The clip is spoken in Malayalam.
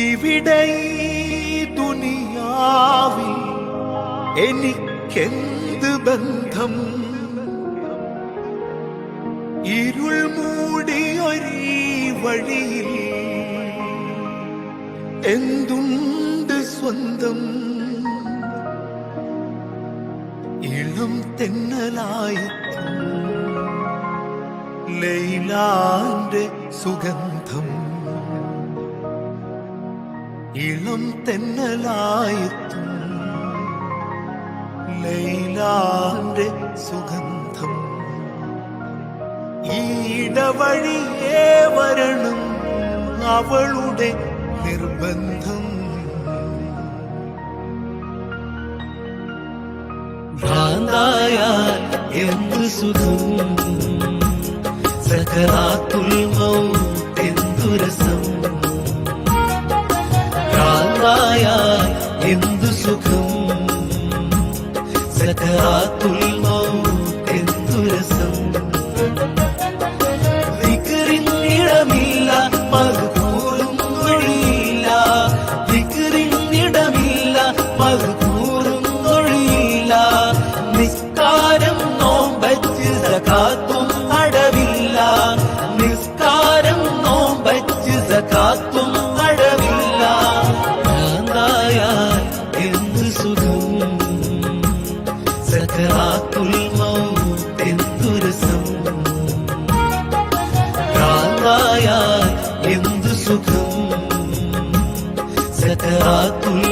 ഇവിടെ ദുനിയാവിൽ എനിക്കെന്ത് ബന്ധം? ഇരുൾ മൂടിയൊരീ വഴിയിൽ എന്തുണ്ട് സ്വന്തം? ഇളം തെന്നലായെത്തും ലൈലാന്റെ സുഗന്ധം. ഇളം തെന്നലായെത്തും ലൈലാന്റെ സുഗന്ധം. ഈടവഴിയേ വരണം അവളുടെ നിർബന്ധം. ഭ്രാന്തായാൽ എന്ത് സുഖം, സകറാത്തുൽ മൗത്ത് എന്തു രസം. ഭ്രാന്തായാൽ എന്തു സുഖം, സകറാത്തുൽ മൗത്ത് എന്തു രസം. ദിക്റിനിടമില്ല മഗ്ഫൂറും വഴിയില്ല, ദിക്റിനിടമില്ല മഗ്ഫൂറും വഴിയില്ല. നിസ്കാരം നോമ്പച്ച് സകാത്തും അടവില്ല, നിസ്കാരം നോമ്പച്ച് സകാത്തും അടവില്ല. ഭ്രാന്തായാൽ എന്ത് സുഖം, സകറാത്തുൽ മൗത്ത് എന്തു രസം. ഭ്രാന്തായാൽ എന്തു സുഖം, സകറാത്തുൽ